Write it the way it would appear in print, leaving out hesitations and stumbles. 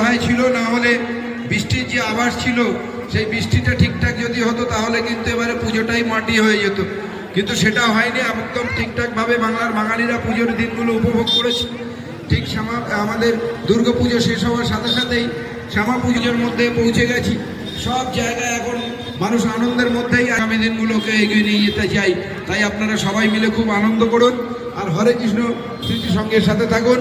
সহায় ছিল, না হলে বৃষ্টির যে আভাস ছিল সেই বৃষ্টিটা ঠিকঠাক যদি হতো তাহলে কিন্তু এবারে পুজোটাই মাটি হয়ে যেত, কিন্তু সেটা হয়নি। একদম ঠিকঠাকভাবে বাংলার বাঙালিরা পুজোর দিনগুলো উপভোগ করেছে। ঠিক আমাদের দুর্গা পুজো শেষ হওয়ার সাথে সাথেই শ্যামা পুজোর মধ্যে পৌঁছে গেছি। সব জায়গায় এখন মানুষ আনন্দের মধ্যেই আগামী দিনগুলোকে এগিয়ে নিয়ে যেতে চাই। তাই আপনারা সবাই মিলে খুব আনন্দ করুন আর হরে কৃষ্ণ স্মৃতি সঙ্গের সাথে থাকুন।